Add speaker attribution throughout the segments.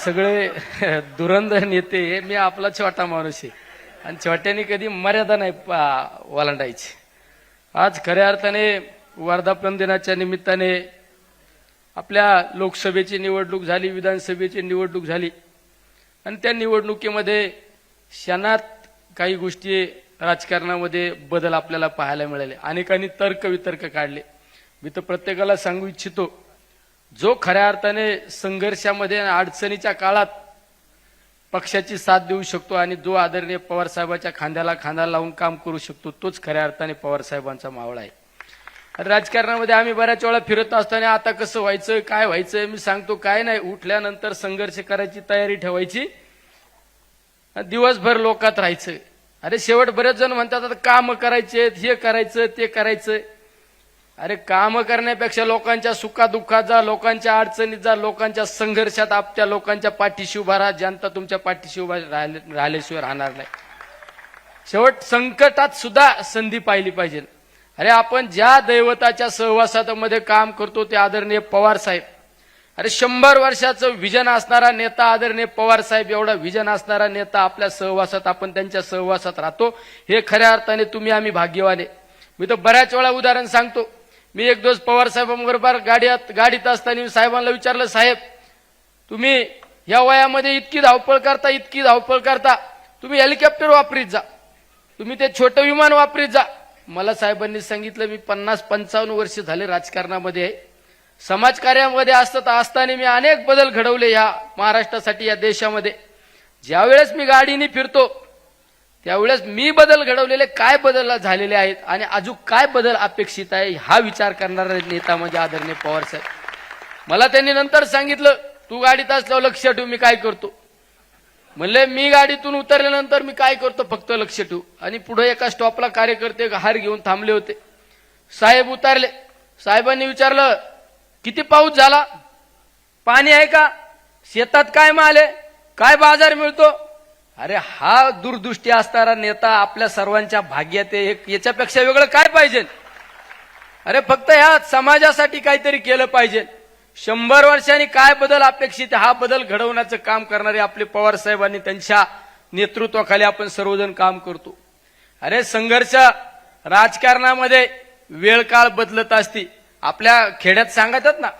Speaker 1: सगळे धुरंधर नेते, मी आपला छोटा माणूस आहे आणि छोट्याने कधी मर्यादा नाही ओलांडायची. आज खऱ्या अर्थाने वर्धापन दिनाच्या निमित्ताने आपल्या लोकसभेची निवडणूक झाली, विधानसभेची निवडणूक झाली आणि त्या निवडणुकीमध्ये क्षणात काही गोष्टी राजकारणामध्ये बदल आपल्याला पाहायला मिळाले. अनेकांनी तर्कवितर्क काढले. मी तर प्रत्येकाला सांगू इच्छितो, जो खऱ्या अर्थाने संघर्षामध्ये अडचणीच्या काळात पक्षाची साथ देऊ शकतो आणि जो आदरणीय पवार साहेबांच्या खांद्याला खांदा लावून काम करू शकतो, तोच खऱ्या अर्थाने पवार साहेबांचा मावळा आहे. राजकारणामध्ये आम्ही बऱ्याच वेळा फिरत असताना आता कसं व्हायचं, काय व्हायचं, मी सांगतो काय नाही, उठल्यानंतर संघर्ष करायची तयारी ठेवायची, दिवसभर लोकात राहायचं. अरे शेवट बरेच जण म्हणतात आता काम करायचे, हे करायचं ते करायचं. अरे काम करण्यापेक्षा लोकांच्या सुखादुःखात जा, लोकांच्या अडचणीत जा, लोकांच्या संघर्षात आपल्या लोकांच्या पाठीशी उभा राहा. जनता तुमच्या पाठीशी उभा राहिल्याशिवाय राहणार नाही. शेवट संकटात सुद्धा संधी पाहिली पाहिजे. अरे आपण ज्या दैवताच्या सहवासामध्ये काम करतो ते आदरणीय पवार साहेब, अरे 100 वर्षाचं विजन असणारा नेता आदरणीय पवार साहेब, एवढा विजन असणारा नेता आपल्या सहवासात, आपण त्यांच्या सहवासात राहतो, हे खऱ्या अर्थाने तुम्ही आम्ही भाग्यवान आहे. मी तर बऱ्याच वेळा उदाहरण सांगतो. मी एक दिवस पवार साहेबांबरोबर गाडीत असताना साहेबांना विचारलं, साहेब तुम्ही या वयामध्ये इतकी धावपळ करता, तुम्ही हेलिकॉप्टर वापरीत जा, तुम्ही ते छोटं विमान वापरीत जा. मला साहेबांनी सांगितलं, मी 50-55 वर्ष झाले राजकारणामध्ये आहे, समाजकार्यामध्ये असताना मी अनेक बदल घडवले या महाराष्ट्रासाठी, या देशामध्ये. ज्यावेळेस मी गाडीने फिरतो त्यावेळेस मी बदल घडवलेले काय बदल झालेले आहेत आणि अजून काय बदल अपेक्षित आहे, हा विचार करणारा नेता म्हणजे आदरणीय पवार साहेब. मला त्यांनी नंतर सांगितलं, तू गाडीत असल्यावर लक्ष ठेव मी काय करतो. म्हणले मी गाडीतून उतरल्यानंतर मी काय करतो फक्त लक्ष ठेवू. आणि पुढे एका स्टॉपला कार्यकर्ते हार घेऊन थांबले होते. साहेब उतरले. साहेबांनी विचारलं, किती पाऊस झाला, पाणी आहे का, शेतात काय माल आहे, काय बाजार मिळतो. अरे हा दूरदृष्टी असणारा नेता आपल्या सर्वांच्या भाग्यात आहे. याच्यापेक्षा वेगळं काय पाहिजे. अरे फक्त ह्या समाजासाठी काहीतरी केलं पाहिजे. 100 वर्षांनी काय बदल अपेक्षित, हा बदल घडवण्याचं काम करणारे आपले पवार साहेबांनी, त्यांच्या नेतृत्वाखाली आपण सर्वजण काम करतो. अरे संघर्ष राजकारणामध्ये वेळ काळ बदलत असते. आपल्या खेड्यात सांगतात ना,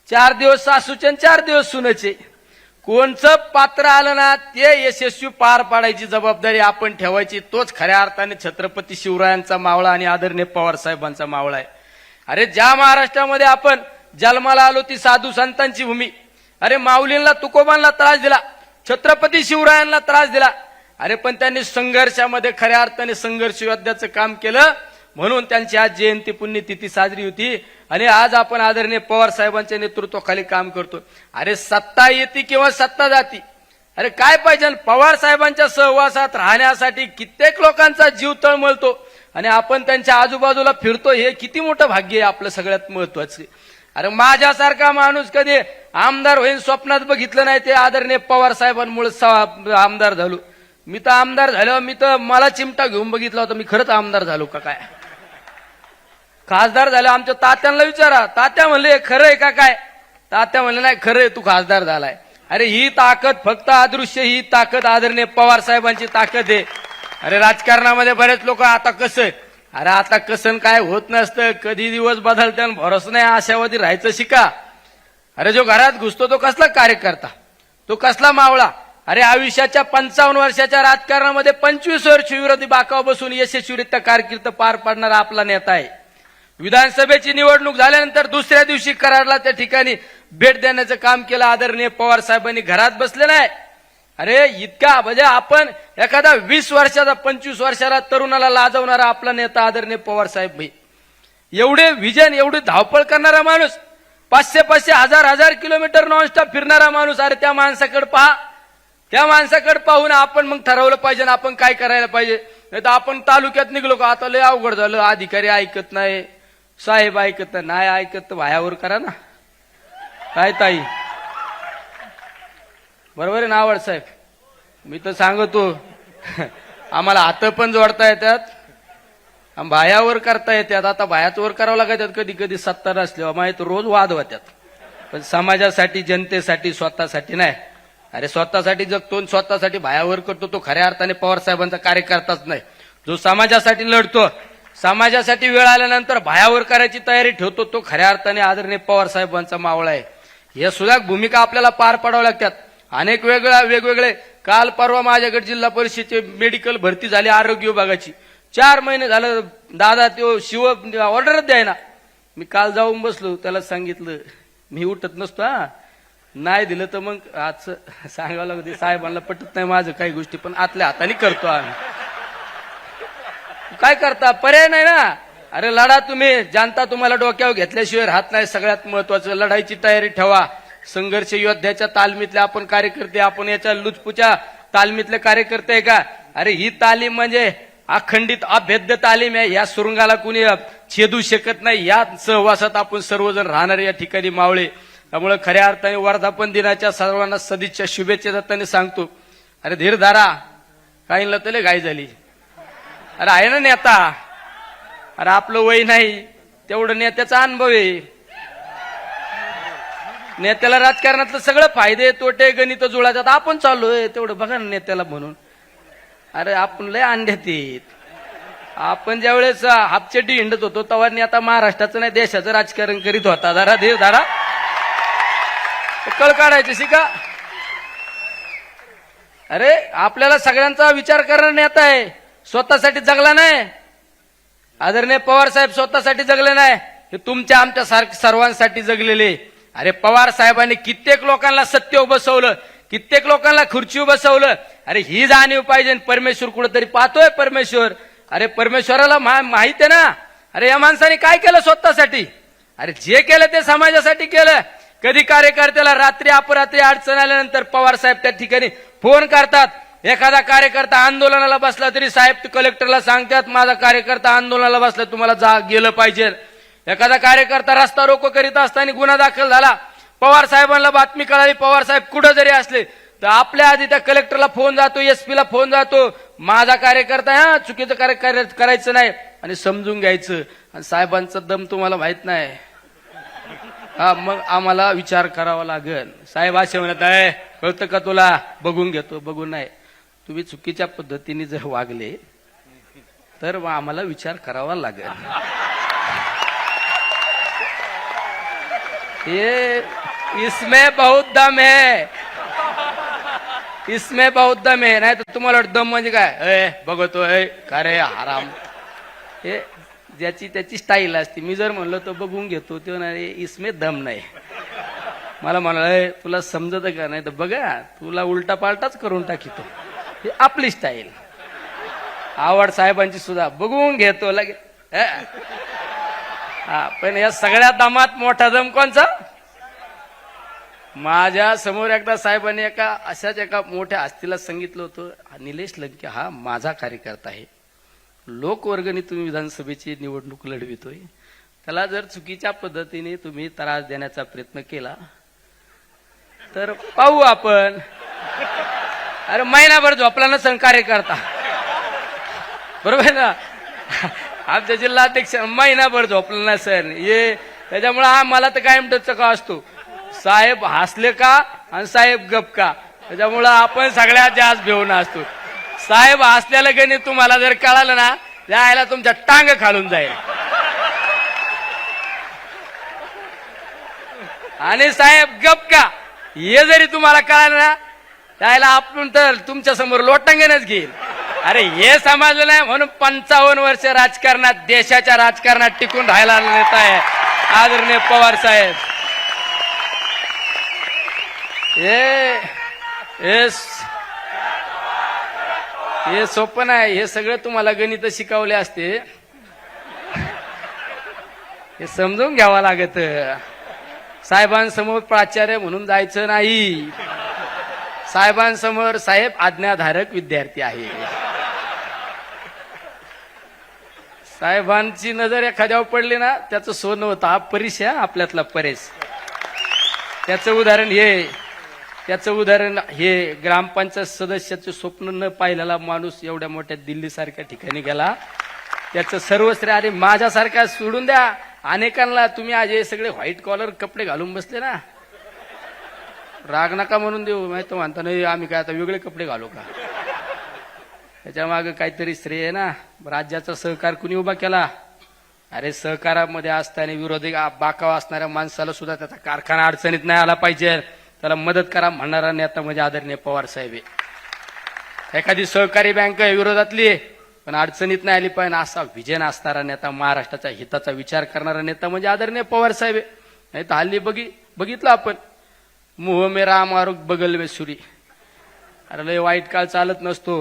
Speaker 1: 4 दिवस सासूचे 4 दिवस सुनेचे. कोणचं पात्र आलं ना ते यशस्वी पार पाडायची जबाबदारी आपण ठेवायची. तोच खऱ्या अर्थाने छत्रपती शिवरायांचा मावळा आणि आदरणीय पवार साहेबांचा मावळा आहे. अरे ज्या महाराष्ट्रामध्ये आपण जन्माला आलो ती साधू संतांची भूमी. अरे माऊलींना तुकोबांना त्रास दिला, छत्रपती शिवरायांना त्रास दिला. अरे पण त्यांनी संघर्षामध्ये खऱ्या अर्थाने संघर्ष योद्ध्याचं काम केलं, म्हणून त्यांची आज जयंती पुण्यतिथी साजरी होती. आणि आज आपण आदरणीय पवार साहेबांच्या नेतृत्वाखाली काम करतो. अरे सत्ता येते किंवा सत्ता जाती, अरे काय पाहिजे. पवार साहेबांच्या सहवासात राहण्यासाठी कित्येक लोकांचा जीव तळमळतो आणि आपण त्यांच्या आजूबाजूला फिरतो, हे किती मोठं भाग्य आहे आपलं सगळ्यात महत्वाचं. अरे माझ्यासारखा माणूस कधी आमदार होईन स्वप्नात बघितलं नाही, ते आदरणीय पवार साहेबांमुळे आमदार झालो. मी तर आमदार झालो, मी तर मला चिमटा घेऊन बघितला होता, मी खरंच आमदार झालो का काय. खासदार झाले, आमच्या तात्यांना विचारा, तात्या म्हणले खरं आहे का काय. तात्या म्हणले नाही खरं आहे, तू खासदार झालाय. अरे ही ताकद फक्त अदृश्य, ही ताकद आदरणीय पवार साहेबांची ताकद आहे. अरे राजकारणामध्ये बरेच लोक आता कसं, अरे आता कसं काय होत नसतं, कधी दिवस बदलते भरोसा नाही, आशावादी राहायचं शिका. अरे जो घरात घुसतो तो कसला कार्यकर्ता, तो कसला मावळा. अरे आयुष्याच्या 55 वर्षाच्या राजकारणामध्ये 25 वर्ष विरोधी बाकावर बसून यशस्वीरित्या कारकीर्द पार पाडणारा आपला नेता आहे. विधानसभेची निवडणूक झाल्यानंतर दुसऱ्या दिवशी कराडला त्या ठिकाणी भेट देण्याचं काम केलं आदरणीय पवार साहेबांनी. घरात बसले नाही. अरे इतका म्हणजे आपण एखादा 20 वर्षाचा 25 वर्षाला तरुणाला लाजवणारा आपला नेता आदरणीय पवार साहेब भाई. एवढे विजन, एवढी धावपळ करणारा माणूस, 500-500, 1000-1000 किलोमीटर नॉनस्टॉप फिरणारा माणूस. अरे त्या माणसाकडे पहा, त्या माणसाकडे पाहून आपण मग ठरवलं पाहिजे आपण काय करायला पाहिजे. नाही तर आपण तालुक्यात निघलो का आता लय अवघड झालं, अधिकारी ऐकत नाही, साहेब ऐकत नाही, ऐकत तर भायावर करा ना. काय ताई बरोबर आहे ना आवड साहेब. मी तर सांगतो आम्हाला हात पण जोडता येतात, भायावर करता येतात. आता भायाच वर करावं लागतात कधी कधी सत्ता नसल्यावर, माहिती रोज वाद होतात. पण समाजासाठी, जनतेसाठी, स्वतःसाठी नाही. अरे स्वतःसाठी जगतो आणि स्वतःसाठी भायावर करतो तो खऱ्या अर्थाने पवार साहेबांचा कार्यकर्ताच नाही. जो समाजासाठी लढतो, समाजासाठी वेळ आल्यानंतर भायावर करायची तयारी ठेवतो, तो खऱ्या अर्थाने आदरणीय पवार साहेबांचा मावळा आहे. या सुद्धा भूमिका आपल्याला पार पाडाव्या लागतात. अनेक वेगवेगळे काल परवा माझ्याकडे जिल्हा परिषदेचे मेडिकल भरती झाली आरोग्य विभागाची. 4 महिने झालं दादा तो शिव ऑर्डरच द्यायना. मी काल जाऊन बसलो, त्याला सांगितलं मी उठत नसतो, हा नाही दिलं तर मग आज सांगावं लागतं. साहेबांना पटत नाही माझं काही गोष्टी, पण आतल्या हाताने करतो आम्ही. काय करता, पर्याय नाही ना. अरे लढा तुम्ही, जनता तुम्हाला डोक्यावर घेतल्याशिवाय राहत नाही. सगळ्यात महत्वाचं लढाईची तयारी ठेवा. संघर्ष योद्ध्याच्या तालमीतले आपण कार्यकर्ते, आपण याच्या लुचपुच्या तालमीतले कार्यकर्ते आहे का? अरे ही तालीम म्हणजे अखंडित अभेद्य तालीम आहे. या सुरुंगाला कुणी छेदू शकत नाही. या सहवासात आपण सर्वजण राहणारे या ठिकाणी मावळे. त्यामुळे खऱ्या अर्थाने वर्धापन दिनाच्या सर्वांना सदिच्छा शुभेच्छा देताना सांगतो, अरे धीर धारा. काहींना तले घाई झाली. अरे आहे ना नेता, अरे आपलं वय नाही तेवढं नेत्याचा अनुभव आहे. नेत्याला राजकारणातलं सगळं फायदे तोटे गणित जुळायचं. आपण चाललोय तेवढं बघा ना नेत्याला म्हणून. अरे आपण लय अंड्यात येत. आपण ज्या वेळेस हापचेटी हिंडत होतो तेव्हा आता महाराष्ट्राचं नाही देशाचं राजकारण करीत होता. जरा धीर धारा, कळ काढायचं शिका. अरे आपल्याला सगळ्यांचा विचार करणारा नेता आहे. स्वतःसाठी जगला नाही. आदरणीय पवार साहेब स्वतःसाठी जगले नाही, हे तुमच्या आमच्या सर्वांसाठी जगलेले. अरे पवार साहेबांनी कित्येक लोकांना सत्तेवर बसवलं, कित्येक लोकांना खुर्चीवर बसवलं. अरे ही जाणीव पाहिजे. परमेश्वर कुठेतरी पाहतोय परमेश्वर. अरे परमेश्वराला माहित आहे ना. अरे या माणसाने काय केलं स्वतःसाठी? अरे जे केलं ते समाजासाठी केलं. कधी कार्यकर्त्याला रात्री अपरात्री अडचण आल्यानंतर पवार साहेब त्या ठिकाणी फोन करतात. एखादा कार्यकर्ता आंदोलनाला बसला तरी साहेब कलेक्टरला सांगतात माझा कार्यकर्ता आंदोलनाला बसला, तुम्हाला गेलं पाहिजे. एखादा कार्यकर्ता रस्ता रोको करीत असताना गुन्हा दाखल झाला, पवार साहेबांना बातमी कळाली, पवार साहेब कुठं जरी असले तर आपल्या आधी त्या कलेक्टरला फोन जातो, एसपीला फोन जातो, माझा कार्यकर्ता हा चुकीचं कार्य करायचं नाही आणि समजून घ्यायचं. आणि साहेबांचा दम तुम्हाला माहित नाही. हा मग आम्हाला विचार करावा लागेल. साहेब असे म्हणत आहे, कळतं का तुला? बघून घेतो. बघून नाही, तुम्ही चुकीच्या पद्धतीने जर वागले तर मग आम्हाला विचार करावा लागेल. ये इसमें बहुत दम है, इसमें बहुत दम है. नाही तर तुम्हाला दम म्हणजे काय? बघतोय का रे हराम. हे ज्याची त्याची स्टाईल असते. मी जर म्हणलो तर बघून घेतो, ते नाही इसमें दम नाही. मला म्हणाल तुला समजत का? नाही तर बघा तुला उलटा पालटाच करून टाकीतो. ही आपली स्टाईल. आवड साहेबांची सुद्धा बघून घेतो लगे. हा पण या सगळ्या दमात मोठा दम कोणचा? माझ्या समोर एकदा साहेबांनी अशाच एका मोठ्या हस्तीला सांगितलं होतं, निलेश लंके हा माझा कार्यकर्ता आहे, लोकवर्गणी तुम्ही विधानसभेची निवडणूक लढवितोय, त्याला जर चुकीच्या पद्धतीने तुम्ही त्रास देण्याचा प्रयत्न केला तर पाहू आपण. अरे महिनाभर झोपला नसेल कार्यकर्ता, बरोबर ना? आमच्या जिल्हाध्यक्ष महिनाभर झोपला नसेल. ये त्याच्यामुळे मला तर कायम टचका असतो, साहेब हसले का आणि साहेब गप का. त्याच्यामुळं आपण सगळ्यात जास्त भेऊन असतो. साहेब हसल्याला गणित तुम्हाला जर कळालं ना, जायला तुमच्या टांग खालून जाईल. आणि साहेब गप का हे जरी तुम्हाला कळालं ना, त्याला आपण तर तुमच्या समोर लोटांगणच घेईल. अरे हे समजलं नाही म्हणून 55 वर्ष राजकारणात, देशाच्या राजकारणात टिकून राहायला नेता आहे आदरणीय पवार साहेब. हे सोपं आहे. हे सगळं तुम्हाला गणित शिकवले असते, हे समजून घ्यावं लागत. साहेबांसमोर प्राचार्य म्हणून जायचं नाही. साहेबांसमोर साहेब आज्ञाधारक विद्यार्थी आहे. साहेबांची नजर एखाद्यावर पडली ना, त्याचं सोनं होतं. हा परेश आहे आपल्यातला परेश. त्याचं उदाहरण हे ग्रामपंचायत सदस्याचे स्वप्न न पाहिलेला माणूस एवढ्या मोठ्या दिल्लीसारख्या ठिकाणी गेला. त्याचं सर्वश्रेय. अरे माझ्यासारखा सोडून द्या, अनेकांना तुम्ही आज हे सगळे व्हाईट कॉलर कपडे घालून बसले ना, राग नका म्हणून देऊ, माहित म्हणता नाही आम्ही काय आता वेगळे कपडे घालू का? त्याच्या मागे काहीतरी श्रेय आहे ना. राज्याचा सहकार कुणी उभा केला? अरे सहकारामध्ये असताना विरोधी बाकावा असणाऱ्या माणसाला सुद्धा त्याचा कारखाना अडचणीत नाही आला पाहिजे, त्याला मदत करा म्हणणारा नेता म्हणजे आदरणीय पवार साहेब आहे. एखादी सहकारी बँक आहे विरोधातली पण अडचणीत नाही आली पाहिजे असा विजन असणारा नेता, महाराष्ट्राच्या हिताचा विचार करणारा नेता म्हणजे आदरणीय पवार साहेब आहे. नाही तर हल्ली बघितलं आपण, मोह में राम और बगल में सुरी. अरे लय वाईट काळ चालत नसतो.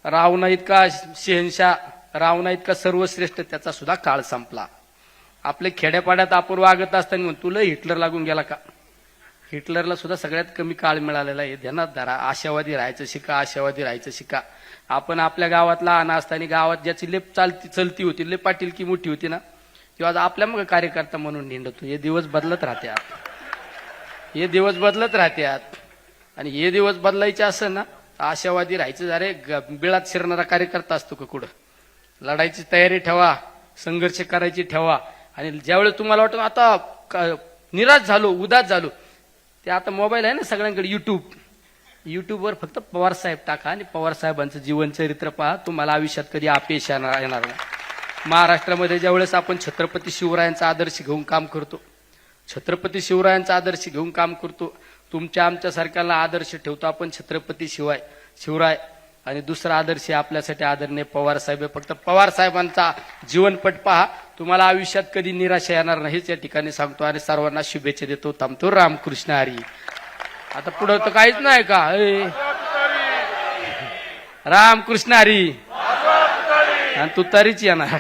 Speaker 1: रावणा इतका शहनशाह, रावणा इतका सर्वश्रेष्ठ, त्याचा सुद्धा काळ संपला. आपले खेड्यापाड्यात आपण वागत असताना म्हणून तुला हिटलर लागून गेला का? हिटलरला सुद्धा सगळ्यात कमी काळ मिळालेला आहे. ध्यानात धरा. आशावादी राहायचं शिका, आशावादी राहायचं शिका. आपण आपल्या गावात लहान असताना गावात ज्याची लेप चलती होती, लेप पाटील की मोठी होती ना, तेव्हा आपल्या मग कार्यकर्ता म्हणून निंडतो. हे दिवस बदलत राहतात, हे दिवस बदलत राहतात. आणि हे दिवस बदलायचे असं ना, आशावादी राहायचं. अरे बिळात शिरणारा कार्यकर्ता असतो का कुठं? लढायची तयारी ठेवा, संघर्ष करायची ठेवा. आणि ज्यावेळेस तुम्हाला वाटतं आता निराश झालो, उदास झालो, ते आता मोबाईल आहे ना सगळ्यांकडे, युट्यूबवर फक्त पवार साहेब टाका आणि पवार साहेबांचं जीवनचरित्र पहा. तुम्हाला आयुष्यात कधी अपयश येणार नाही. महाराष्ट्रामध्ये ज्यावेळेस आपण छत्रपती शिवरायांचा आदर्श घेऊन काम करतो, छत्रपती शिवरायांचा आदर्श घेऊन काम करतो, तुमच्या आमच्या सारख्याला आदर्श ठेवतो आपण छत्रपती शिवराय. आणि दुसरा आदर्श आपल्यासाठी आदरणीय पवार साहेब. फक्त पवार साहेबांचा जीवनपट पहा, तुम्हाला आयुष्यात कधी निराशा येणार नाहीच या ठिकाणी सांगतो. आणि सर्वांना शुभेच्छा देतो. थांबतो. रामकृष्ण हरी. आता पुढं तर काहीच नाही का? रामकृष्ण हरी. आणि तू तरीच येणार.